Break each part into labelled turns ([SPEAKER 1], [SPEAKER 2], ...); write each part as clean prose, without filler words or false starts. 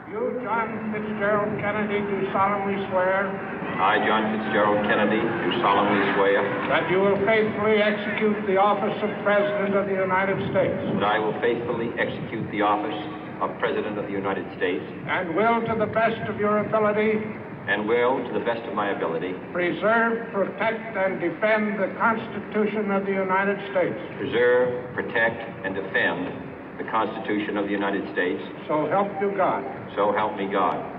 [SPEAKER 1] You, John Fitzgerald Kennedy, do solemnly swear.
[SPEAKER 2] I, John Fitzgerald Kennedy, do solemnly swear.
[SPEAKER 1] That you will faithfully execute the office of President of the United States.
[SPEAKER 2] That I will faithfully execute the office of President of the United States.
[SPEAKER 1] And will, to the best of your ability.
[SPEAKER 2] And will, to the best of my ability.
[SPEAKER 1] Preserve, protect, and defend the Constitution of the United States.
[SPEAKER 2] Preserve, protect, and defend the Constitution of the United States.
[SPEAKER 1] So help you God.
[SPEAKER 2] So help me God.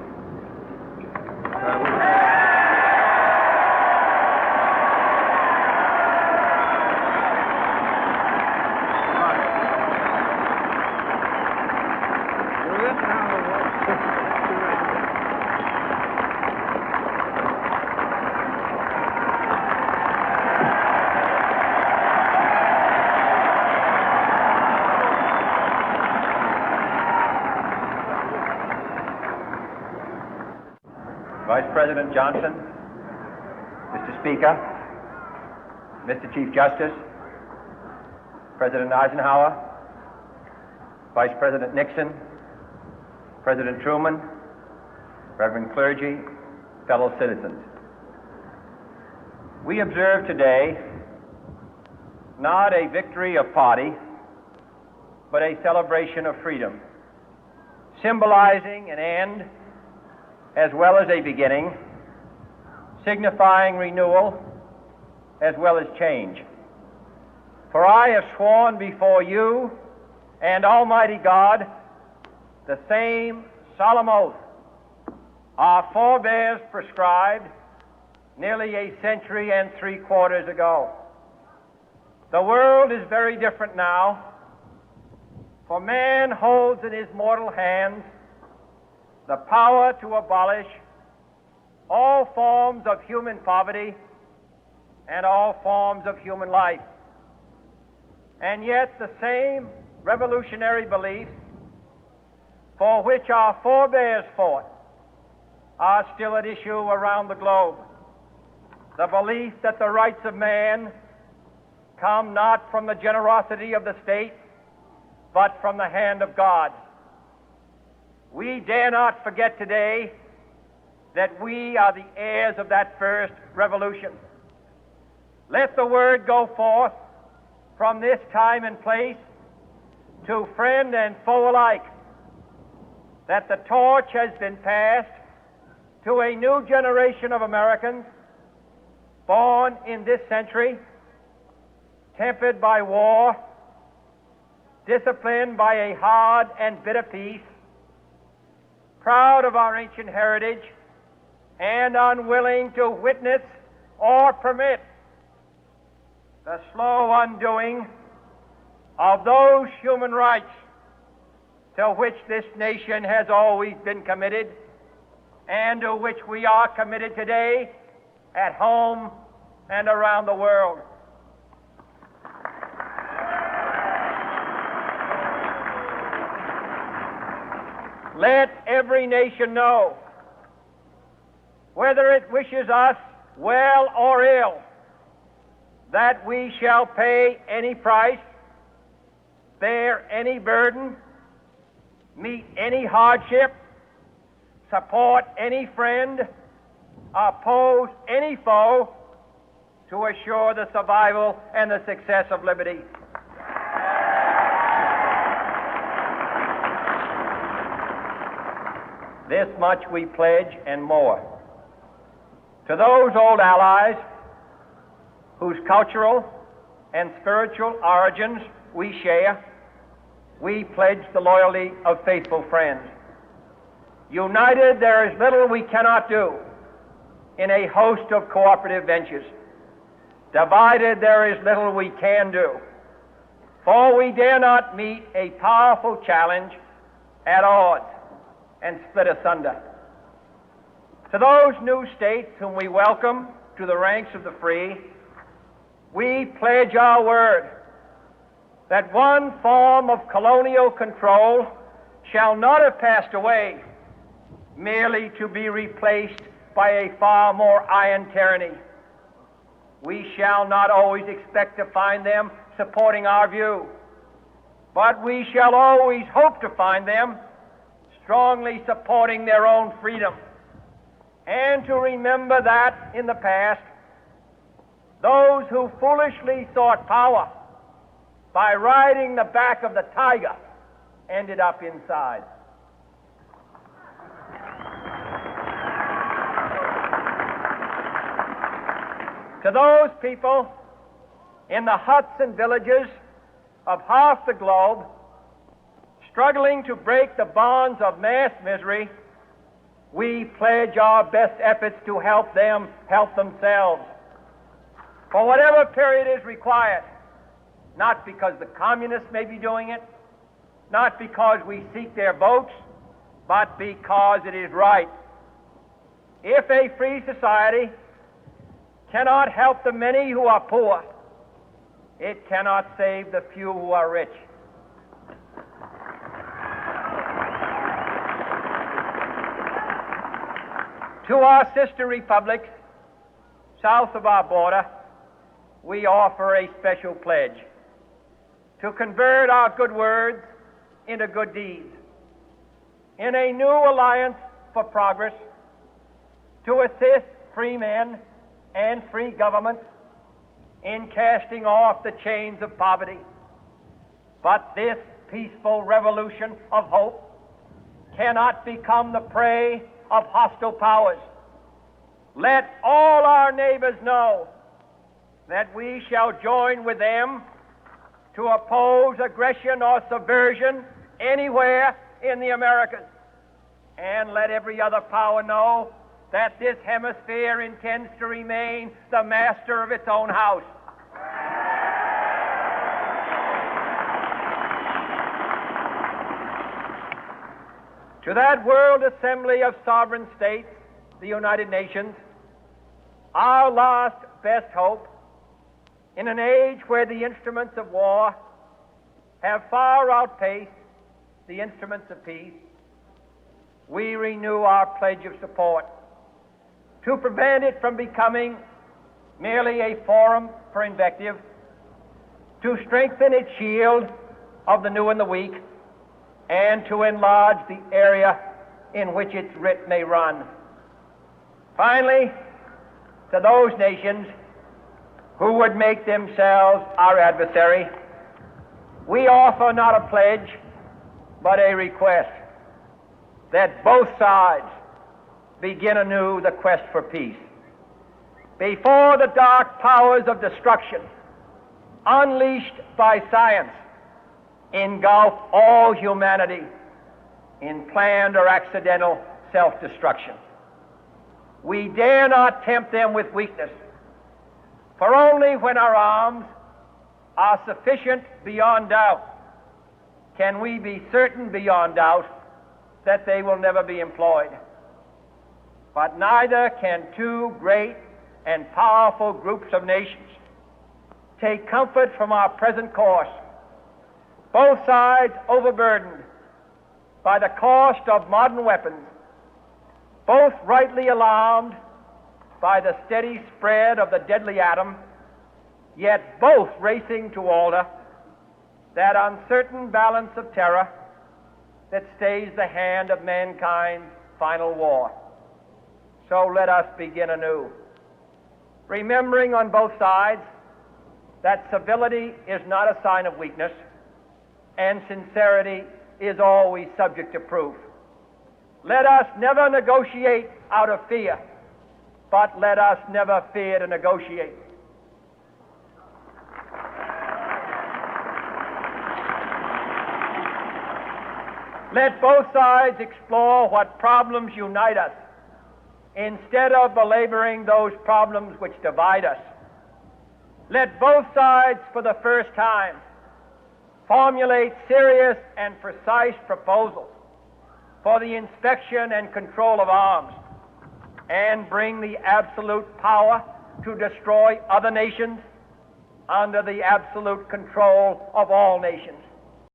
[SPEAKER 3] Vice President Johnson, Mr. Speaker, Mr. Chief Justice, President Eisenhower, Vice President Nixon, President Truman, Reverend clergy, fellow citizens. We observe today not a victory of party, but a celebration of freedom, symbolizing an end as well as a beginning, signifying renewal as well as change. For I have sworn before you and Almighty God the same solemn oath our forebears prescribed nearly a century and 3/4 ago. The world is very different now, for man holds in his mortal hands the power to abolish all forms of human poverty and all forms of human life. And yet the same revolutionary beliefs for which our forebears fought are still at issue around the globe. The belief that the rights of man come not from the generosity of the state, but from the hand of God. We dare not forget today that we are the heirs of that first revolution. Let the word go forth from this time and place to friend and foe alike that the torch has been passed to a new generation of Americans born in this century, tempered by war, disciplined by a hard and bitter peace, proud of our ancient heritage, and unwilling to witness or permit the slow undoing of those human rights to which this nation has always been committed and to which we are committed today at home and around the world. Let every nation know, whether it wishes us well or ill, that we shall pay any price, bear any burden, meet any hardship, support any friend, oppose any foe to assure the survival and the success of liberty. This much we pledge and more. To those old allies whose cultural and spiritual origins we share, we pledge the loyalty of faithful friends. United, there is little we cannot do in a host of cooperative ventures. Divided, there is little we can do, for we dare not meet a powerful challenge at odds and split asunder. To those new states whom we welcome to the ranks of the free, we pledge our word that one form of colonial control shall not have passed away, merely to be replaced by a far more iron tyranny. We shall not always expect to find them supporting our view, but we shall always hope to find them strongly supporting their own freedom, and to remember that in the past, those who foolishly sought power by riding the back of the tiger ended up inside. To those people in the huts and villages of half the globe struggling to break the bonds of mass misery, we pledge our best efforts to help them help themselves for whatever period is required, not because the communists may be doing it, not because we seek their votes, but because it is right. If a free society cannot help the many who are poor, it cannot save the few who are rich. To our sister republics south of our border, we offer a special pledge to convert our good words into good deeds, in a new alliance for progress, to assist free men and free governments in casting off the chains of poverty. But this peaceful revolution of hope cannot become the prey of hostile powers. Let all our neighbors know that we shall join with them to oppose aggression or subversion anywhere in the Americas. And let every other power know that this hemisphere intends to remain the master of its own house. To that World Assembly of Sovereign States, the United Nations, our last best hope, in an age where the instruments of war have far outpaced the instruments of peace, we renew our pledge of support to prevent it from becoming merely a forum for invective, to strengthen its shield of the new and the weak, and to enlarge the area in which its writ may run. Finally, to those nations who would make themselves our adversary, we offer not a pledge, but a request that both sides begin anew the quest for peace. Before the dark powers of destruction, unleashed by science, engulf all humanity in planned or accidental self-destruction, we dare not tempt them with weakness, for only when our arms are sufficient beyond doubt can we be certain beyond doubt that they will never be employed. But neither can two great and powerful groups of nations take comfort from our present course, both sides overburdened by the cost of modern weapons, both rightly alarmed by the steady spread of the deadly atom, yet both racing to alter that uncertain balance of terror that stays the hand of mankind's final war. So let us begin anew, remembering on both sides that civility is not a sign of weakness, and sincerity is always subject to proof. Let us never negotiate out of fear, but let us never fear to negotiate. Let both sides explore what problems unite us, instead of belaboring those problems which divide us. Let both sides, for the first time, formulate serious and precise proposals for the inspection and control of arms, and bring the absolute power to destroy other nations under the absolute control of all nations.